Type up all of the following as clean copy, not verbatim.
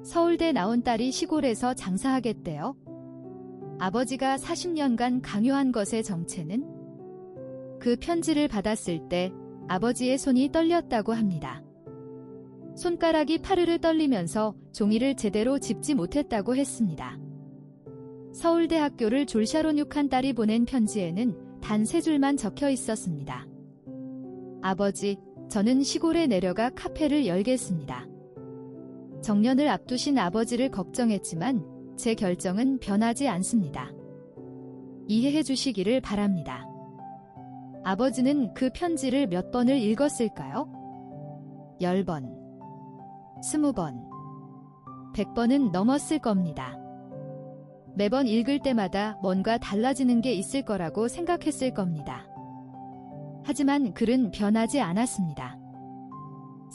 서울대 나온 딸이 시골에서 장사하겠대요. 아버지가 40년간 강요한 것의 정체는? 그 편지를 받았을 때 아버지의 손이 떨렸다고 합니다. 손가락이 파르르 떨리면서 종이를 제대로 짚지 못했다고 했습니다. 서울대 학교를 졸샤론육한 딸이 보낸 편지에는 단 3줄만 적혀 있었습니다. 아버지, 저는 시골에 내려가 카페를 열겠습니다. 정년을 앞두신 아버지를 걱정했지만 제 결정은 변하지 않습니다. 이해해 주시기를 바랍니다. 아버지는 그 편지를 몇 번을 읽었을까요? 10번, 20번, 100번은 넘었을 겁니다. 매번 읽을 때마다 뭔가 달라지는 게 있을 거라고 생각했을 겁니다. 하지만 글은 변하지 않았습니다.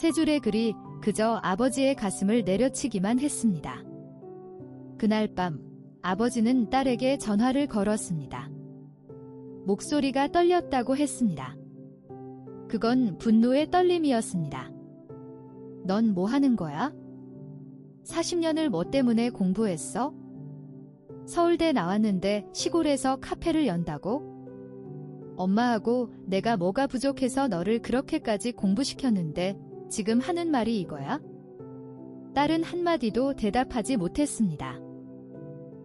3줄의 글이 그저 아버지의 가슴을 내려치기만 했습니다. 그날 밤 아버지는 딸에게 전화를 걸었습니다. 목소리가 떨렸다고 했습니다. 그건 분노의 떨림이었습니다. 넌 뭐 하는 거야? 40년을 뭐 때문에 공부했어? 서울대 나왔는데 시골에서 카페를 연다고? 엄마하고 내가 뭐가 부족해서 너를 그렇게까지 공부시켰는데 지금 하는 말이 이거야? 딸은 한마디도 대답하지 못했습니다.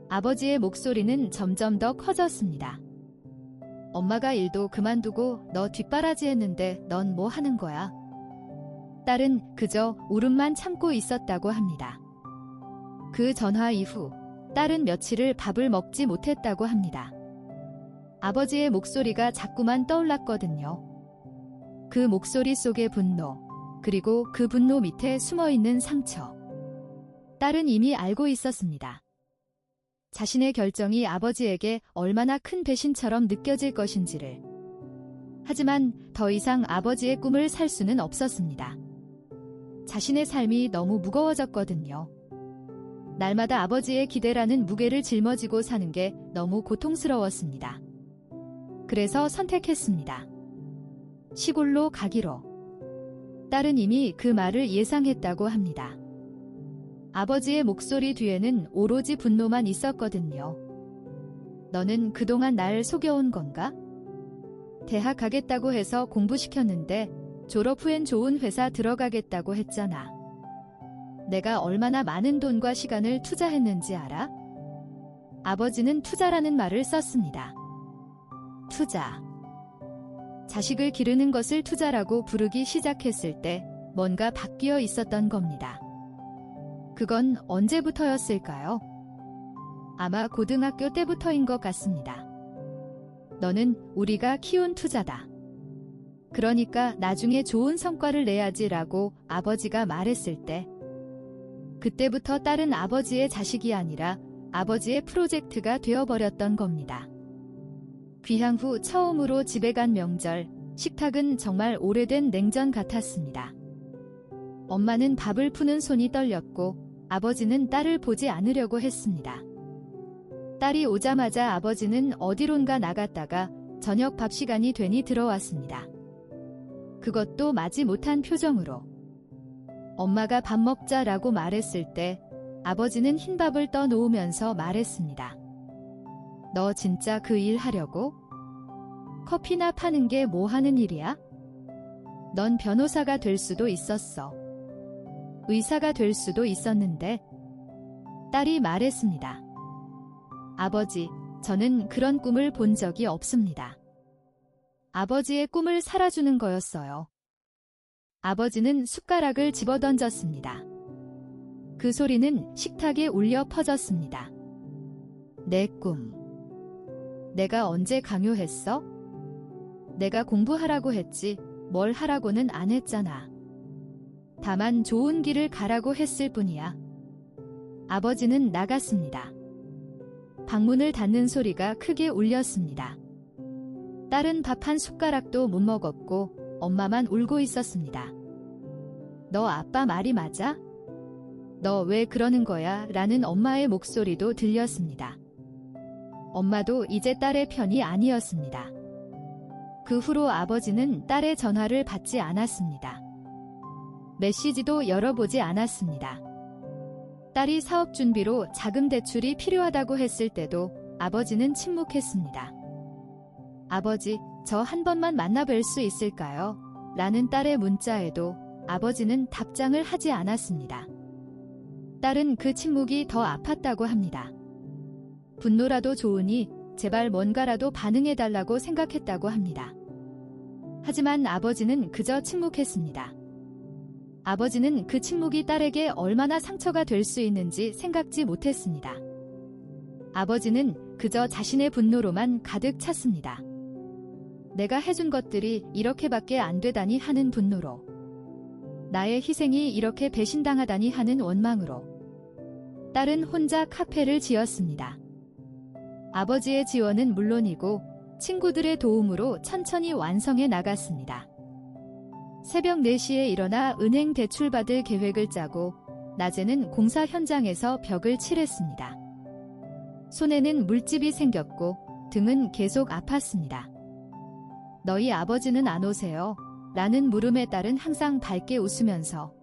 아버지의 목소리는 점점 더 커졌습니다. 엄마가 일도 그만두고 너 뒷바라지 했는데 넌 뭐 하는 거야? 딸은 그저 울음만 참고 있었다고 합니다. 그 전화 이후 딸은 며칠을 밥을 먹지 못했다고 합니다. 아버지의 목소리가 자꾸만 떠올랐거든요. 그 목소리 속의 분노, 그리고 그 분노 밑에 숨어있는 상처. 딸은 이미 알고 있었습니다. 자신의 결정이 아버지에게 얼마나 큰 배신처럼 느껴질 것인지를. 하지만 더 이상 아버지의 꿈을 살 수는 없었습니다. 자신의 삶이 너무 무거워졌거든요. 날마다 아버지의 기대라는 무게를 짊어지고 사는 게 너무 고통스러웠습니다. 그래서 선택했습니다. 시골로 가기로. 딸은 이미 그 말을 예상했다고 합니다. 아버지의 목소리 뒤에는 오로지 분노만 있었거든요. 너는 그동안 날 속여온 건가? 대학 가겠다고 해서 공부시켰는데 졸업 후엔 좋은 회사 들어가겠다고 했잖아. 내가 얼마나 많은 돈과 시간을 투자했는지 알아? 아버지는 투자라는 말을 썼습니다. 투자. 자식을 기르는 것을 투자라고 부르기 시작했을 때 뭔가 바뀌어 있었던 겁니다. 그건 언제부터였을까요? 아마 고등학교 때부터인 것 같습니다. 너는 우리가 키운 투자다. 그러니까 나중에 좋은 성과를 내야지라고 아버지가 말했을 때 그때부터 딸은 아버지의 자식이 아니라 아버지의 프로젝트가 되어버렸던 겁니다. 귀향 후 처음으로 집에 간 명절, 식탁은 정말 오래된 냉전 같았습니다. 엄마는 밥을 푸는 손이 떨렸고 아버지는 딸을 보지 않으려고 했습니다. 딸이 오자마자 아버지는 어디론가 나갔다가 저녁 밥 시간이 되니 들어왔습니다. 그것도 마지 못한 표정으로. 엄마가 밥 먹자라고 말했을 때 아버지는 흰밥을 떠놓으면서 말했습니다. 너 진짜 그 일 하려고? 커피나 파는 게 뭐 하는 일이야? 넌 변호사가 될 수도 있었어. 의사가 될 수도 있었는데. 딸이 말했습니다. 아버지, 저는 그런 꿈을 본 적이 없습니다. 아버지의 꿈을 살아주는 거였어요. 아버지는 숟가락을 집어던졌습니다. 그 소리는 식탁에 울려 퍼졌습니다. 내 꿈. 내가 언제 강요했어? 내가 공부하라고 했지 뭘 하라고는 안 했잖아. 다만 좋은 길을 가라고 했을 뿐이야. 아버지는 나갔습니다. 방문을 닫는 소리가 크게 울렸습니다. 딸은 밥 한 숟가락도 못 먹었고 엄마만 울고 있었습니다. 너 아빠 말이 맞아? 너 왜 그러는 거야? 라는 엄마의 목소리도 들렸습니다. 엄마도 이제 딸의 편이 아니었습니다. 그 후로 아버지는 딸의 전화를 받지 않았습니다. 메시지도 열어보지 않았습니다. 딸이 사업 준비로 자금 대출이 필요하다고 했을 때도 아버지는 침묵했습니다. 아버지, 저 한 번만 만나뵐 수 있을까요? 라는 딸의 문자에도 아버지는 답장을 하지 않았습니다. 딸은 그 침묵이 더 아팠다고 합니다. 분노라도 좋으니 제발 뭔가라도 반응해달라고 생각했다고 합니다. 하지만 아버지는 그저 침묵했습니다. 아버지는 그 침묵이 딸에게 얼마나 상처가 될 수 있는지 생각지 못했습니다. 아버지는 그저 자신의 분노로만 가득 찼습니다. 내가 해준 것들이 이렇게밖에 안 되다니 하는 분노로, 나의 희생이 이렇게 배신당하다니 하는 원망으로 딸은 혼자 카페를 지었습니다. 아버지의 지원은 물론이고 친구들의 도움으로 천천히 완성해 나갔습니다. 새벽 4시에 일어나 은행 대출받을 계획을 짜고 낮에는 공사 현장에서 벽을 칠했습니다. 손에는 물집이 생겼고 등은 계속 아팠습니다. 너희 아버지는 안 오세요? 라는 물음에 딸은 항상 밝게 웃으면서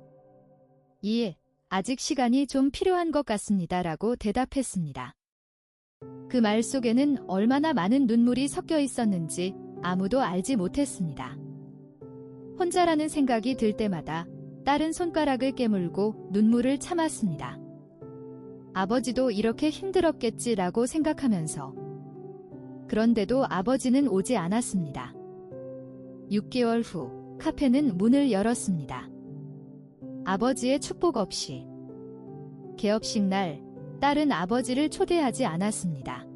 예, 아직 시간이 좀 필요한 것 같습니다. 라고 대답했습니다. 그 말 속에는 얼마나 많은 눈물이 섞여 있었는지 아무도 알지 못했습니다. 혼자라는 생각이 들 때마다 딸은 손가락을 깨물고 눈물을 참았습니다. 아버지도 이렇게 힘들었겠지라고 생각하면서. 그런데도 아버지는 오지 않았습니다. 6개월 후 카페는 문을 열었습니다. 아버지의 축복 없이. 개업식 날 딸은 아버지를 초대하지 않았습니다.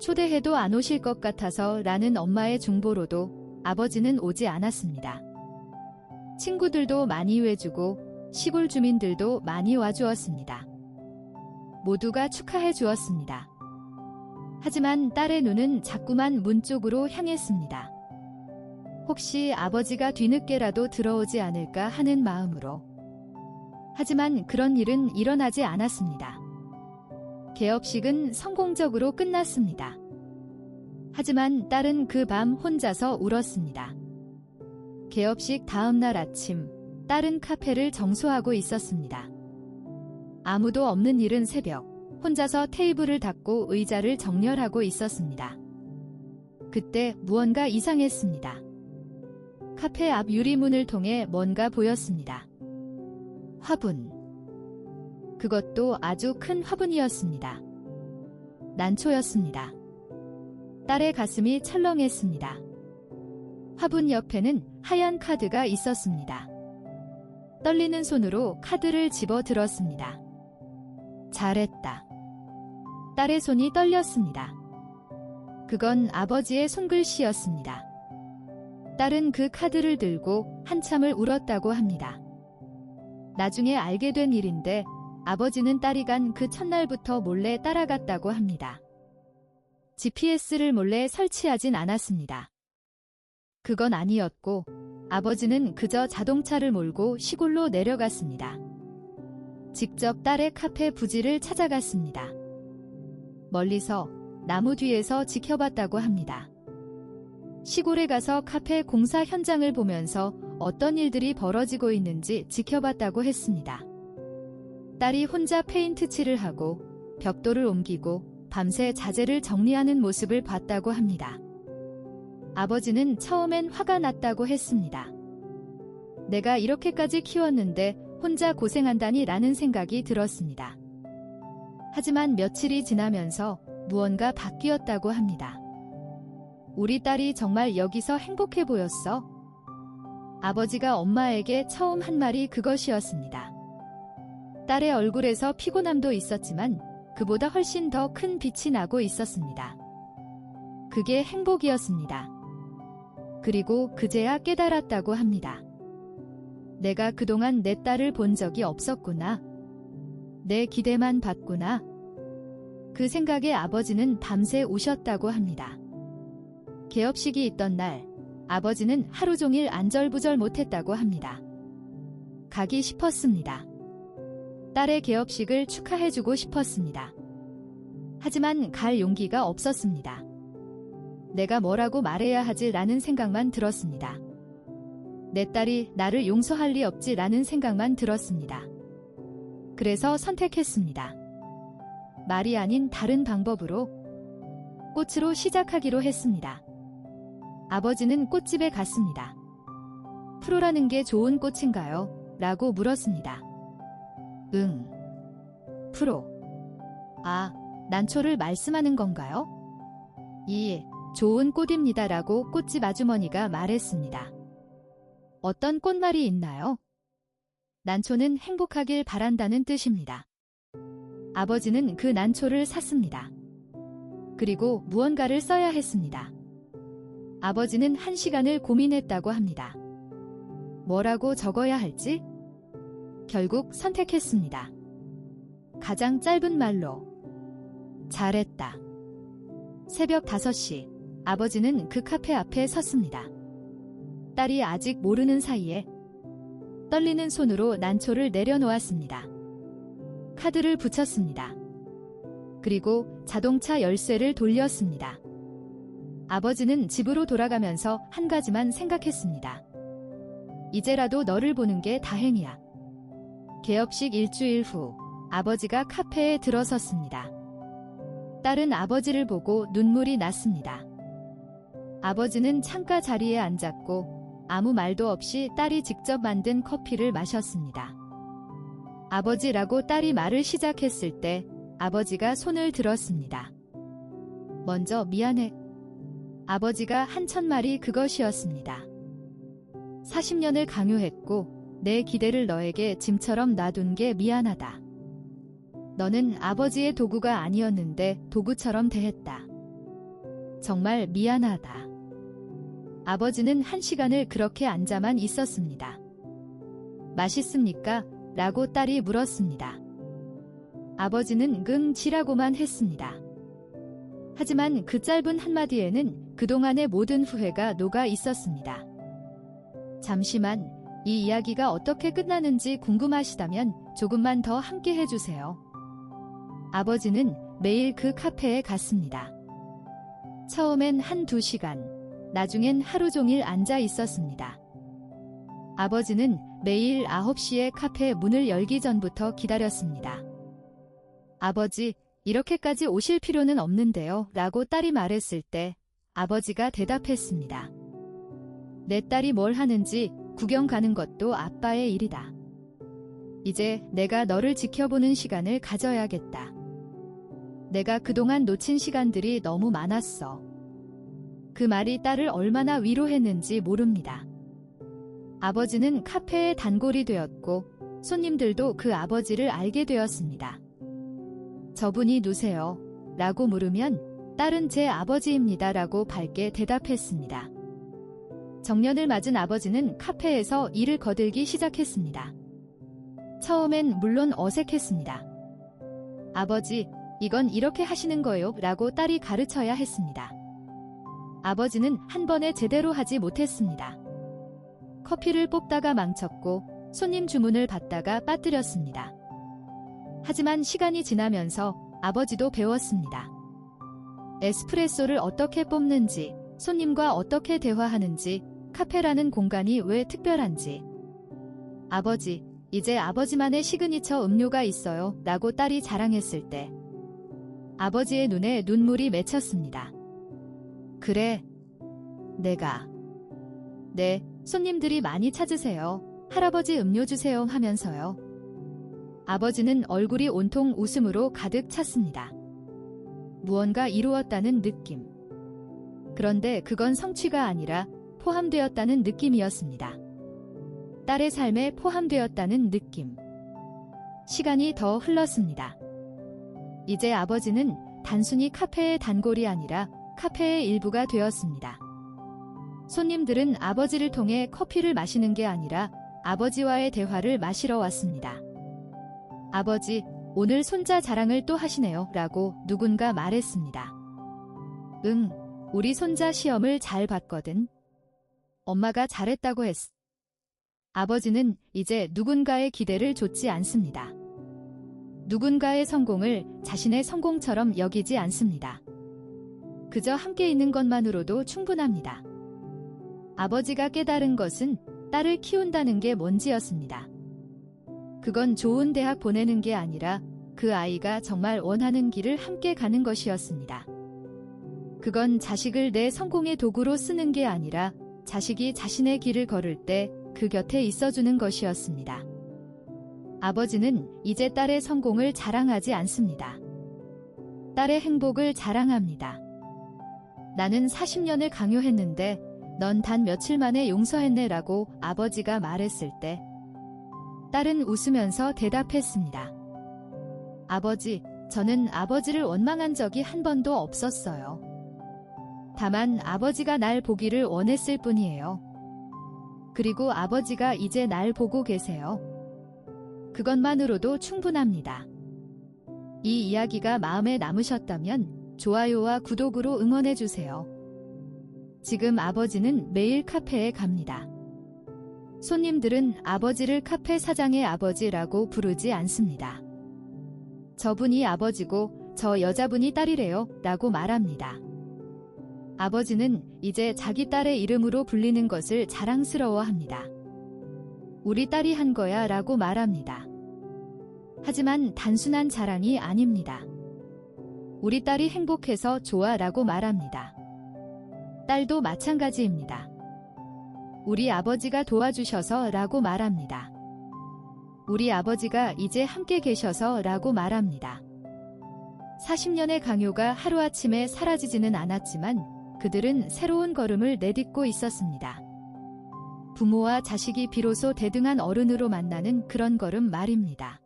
초대해도 안 오실 것 같아서 라는 엄마의 중보로도 아버지는 오지 않았습니다. 친구들도 많이 외주고 시골 주민들도 많이 와주었습니다. 모두가 축하해 주었습니다. 하지만 딸의 눈은 자꾸만 문 쪽으로 향했습니다. 혹시 아버지가 뒤늦게라도 들어오지 않을까 하는 마음으로. 하지만 그런 일은 일어나지 않았습니다. 개업식은 성공적으로 끝났습니다. 하지만 딸은 그 밤 혼자서 울었습니다. 개업식 다음 날 아침, 딸은 카페를 정수하고 있었습니다. 아무도 없는 이른 새벽, 혼자서 테이블을 닦고 의자를 정렬하고 있었습니다. 그때 무언가 이상했습니다. 카페 앞 유리문을 통해 뭔가 보였습니다. 화분. 그것도 아주 큰 화분이었습니다. 난초였습니다. 딸의 가슴이 철렁했습니다. 화분 옆에는 하얀 카드가 있었습니다. 떨리는 손으로 카드를 집어 들었습니다. 잘했다. 딸의 손이 떨렸습니다. 그건 아버지의 손글씨였습니다. 딸은 그 카드를 들고 한참을 울었다고 합니다. 나중에 알게 된 일인데 아버지는 딸이 간 그 첫날부터 몰래 따라갔다고 합니다. GPS를 몰래 설치하진 않았습니다. 그건 아니었고 아버지는 그저 자동차를 몰고 시골로 내려갔습니다. 직접 딸의 카페 부지를 찾아갔습니다. 멀리서 나무 뒤에서 지켜봤다고 합니다. 시골에 가서 카페 공사 현장을 보면서 어떤 일들이 벌어지고 있는지 지켜봤다고 했습니다. 딸이 혼자 페인트 칠을 하고 벽돌을 옮기고 밤새 자재를 정리하는 모습을 봤다고 합니다. 아버지는 처음엔 화가 났다고 했습니다. 내가 이렇게까지 키웠는데 혼자 고생한다니 라는 생각이 들었습니다. 하지만 며칠이 지나면서 무언가 바뀌었다고 합니다. 우리 딸이 정말 여기서 행복해 보였어? 아버지가 엄마에게 처음 한 말이 그것이었습니다. 딸의 얼굴에서 피곤함도 있었지만 그보다 훨씬 더 큰 빛이 나고 있었습니다. 그게 행복이었습니다. 그리고 그제야 깨달았다고 합니다. 내가 그동안 내 딸을 본 적이 없었구나. 내 기대만 봤구나. 그 생각에 아버지는 밤새 우셨다고 합니다. 개업식이 있던 날, 아버지는 하루 종일 안절부절 못했다고 합니다. 가기 싶었습니다. 딸의 개업식을 축하해주고 싶었습니다. 하지만 갈 용기가 없었습니다. 내가 뭐라고 말해야 하지라는 생각만 들었습니다. 내 딸이 나를 용서할 리 없지라는 생각만 들었습니다. 그래서 선택했습니다. 말이 아닌 다른 방법으로 꽃으로 시작하기로 했습니다. 아버지는 꽃집에 갔습니다. 프로라는 게 좋은 꽃인가요? 라고 물었습니다. 응. 프로. 아, 난초를 말씀하는 건가요? 예, 좋은 꽃입니다. 라고 꽃집 아주머니가 말했습니다. 어떤 꽃말이 있나요? 난초는 행복하길 바란다는 뜻입니다. 아버지는 그 난초를 샀습니다. 그리고 무언가를 써야 했습니다. 아버지는 1시간을 고민했다고 합니다. 뭐라고 적어야 할지? 결국 선택했습니다. 가장 짧은 말로. 잘했다. 새벽 5시, 아버지는 그 카페 앞에 섰습니다. 딸이 아직 모르는 사이에 떨리는 손으로 난초를 내려놓았습니다. 카드를 붙였습니다. 그리고 자동차 열쇠를 돌렸습니다. 아버지는 집으로 돌아가면서 한 가지만 생각했습니다. 이제라도 너를 보는 게 다행이야. 개업식 일주일 후 아버지가 카페에 들어섰습니다. 딸은 아버지를 보고 눈물이 났습니다. 아버지는 창가 자리에 앉았고 아무 말도 없이 딸이 직접 만든 커피를 마셨습니다. 아버지라고 딸이 말을 시작했을 때 아버지가 손을 들었습니다. 먼저 미안해. 아버지가 한 첫말이 그것이었습니다. 40년을 강요했고 내 기대를 너에게 짐처럼 놔둔 게 미안하다. 너는 아버지의 도구가 아니었는데 도구처럼 대했다. 정말 미안하다. 아버지는 1시간을 그렇게 앉아만 있었습니다. 맛있습니까? 라고 딸이 물었습니다. 아버지는 지라고만 했습니다. 하지만 그 짧은 한마디에는 그동안의 모든 후회가 녹아 있었습니다. 잠시만, 이 이야기가 어떻게 끝나는지 궁금하시다면 조금만 더 함께 해주세요. 아버지는 매일 그 카페에 갔습니다. 처음엔 1~2시간, 나중엔 하루 종일 앉아 있었습니다. 아버지는 매일 9시에 카페 문을 열기 전부터 기다렸습니다. 아버지, 이렇게까지 오실 필요는 없는데요. 라고 딸이 말했을 때 아버지가 대답했습니다. 내 딸이 뭘 하는지 구경 가는 것도 아빠의 일이다. 이제 내가 너를 지켜보는 시간을 가져야겠다. 내가 그동안 놓친 시간들이 너무 많았어. 그 말이 딸을 얼마나 위로했는지 모릅니다. 아버지는 카페의 단골이 되었고 손님들도 그 아버지를 알게 되었습니다. 저분이 누세요? 라고 물으면 딸은 제 아버지입니다. 라고 밝게 대답했습니다. 정년을 맞은 아버지는 카페에서 일을 거들기 시작했습니다. 처음엔 물론 어색했습니다. 아버지, 이건 이렇게 하시는 거예요? 라고 딸이 가르쳐야 했습니다. 아버지는 한 번에 제대로 하지 못했습니다. 커피를 뽑다가 망쳤고 손님 주문을 받다가 빠뜨렸습니다. 하지만 시간이 지나면서 아버지도 배웠습니다. 에스프레소를 어떻게 뽑는지, 손님과 어떻게 대화하는지, 카페라는 공간이 왜 특별한지. 아버지, 이제 아버지만의 시그니처 음료가 있어요. 라고 딸이 자랑했을 때 아버지의 눈에 눈물이 맺혔습니다. 그래, 네, 손님들이 많이 찾으세요. 할아버지 음료 주세요 하면서요. 아버지는 얼굴이 온통 웃음으로 가득 찼습니다. 무언가 이루었다는 느낌. 그런데 그건 성취가 아니라 포함되었다는 느낌이었습니다. 딸의 삶에 포함되었다는 느낌. 시간이 더 흘렀습니다. 이제 아버지는 단순히 카페의 단골이 아니라 카페의 일부가 되었습니다. 손님들은 아버지를 통해 커피를 마시는 게 아니라 아버지와의 대화를 마시러 왔습니다. 아버지, 오늘 손자 자랑을 또 하시네요. 라고 누군가 말했습니다. 응, 우리 손자 시험을 잘 봤거든. 엄마가 잘했다고 했어. 아버지는 이제 누군가의 기대를 좇지 않습니다. 누군가의 성공을 자신의 성공처럼 여기지 않습니다. 그저 함께 있는 것만으로도 충분합니다. 아버지가 깨달은 것은 딸을 키운다는 게 뭔지였습니다. 그건 좋은 대학 보내는 게 아니라 그 아이가 정말 원하는 길을 함께 가는 것이었습니다. 그건 자식을 내 성공의 도구로 쓰는 게 아니라 자식이 자신의 길을 걸을 때 그 곁에 있어주는 것이었습니다. 아버지는 이제 딸의 성공을 자랑하지 않습니다. 딸의 행복을 자랑합니다. 나는 40년을 강요했는데 넌 단 며칠 만에 용서했네 라고 아버지가 말했을 때 딸은 웃으면서 대답했습니다. 아버지, 저는 아버지를 원망한 적이 한 번도 없었어요. 다만 아버지가 날 보기를 원했을 뿐이에요. 그리고 아버지가 이제 날 보고 계세요. 그것만으로도 충분합니다. 이 이야기가 마음에 남으셨다면 좋아요와 구독으로 응원해주세요. 지금 아버지는 매일 카페에 갑니다. 손님들은 아버지를 카페 사장의 아버지라고 부르지 않습니다. 저분이 아버지고 저 여자분이 딸이래요 라고 말합니다. 아버지는 이제 자기 딸의 이름으로 불리는 것을 자랑스러워합니다. 우리 딸이 한 거야 라고 말합니다. 하지만 단순한 자랑이 아닙니다. 우리 딸이 행복해서 좋아 라고 말합니다. 딸도 마찬가지입니다. 우리 아버지가 도와주셔서 라고 말합니다. 우리 아버지가 이제 함께 계셔서 라고 말합니다. 40년의 강요가 하루아침에 사라지지는 않았지만 그들은 새로운 걸음을 내딛고 있었습니다. 부모와 자식이 비로소 대등한 어른으로 만나는 그런 걸음 말입니다.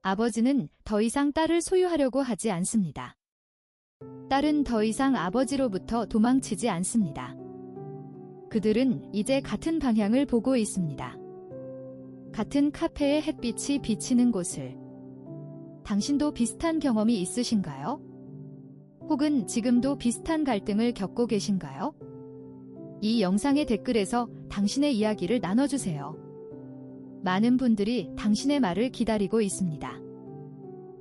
아버지는 더 이상 딸을 소유하려고 하지 않습니다. 딸은 더 이상 아버지로부터 도망치지 않습니다. 그들은 이제 같은 방향을 보고 있습니다. 같은 카페의 햇빛이 비치는 곳을. 당신도 비슷한 경험이 있으신가요? 혹은 지금도 비슷한 갈등을 겪고 계신가요? 이 영상의 댓글에서 당신의 이야기를 나눠주세요. 많은 분들이 당신의 말을 기다리고 있습니다.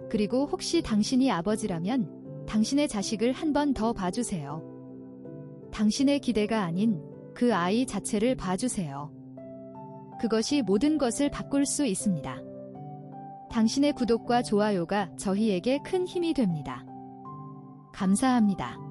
그리고 혹시 당신이 아버지라면 당신의 자식을 한 번 더 봐주세요. 당신의 기대가 아닌 그 아이 자체를 봐주세요. 그것이 모든 것을 바꿀 수 있습니다. 당신의 구독과 좋아요가 저희에게 큰 힘이 됩니다. 감사합니다.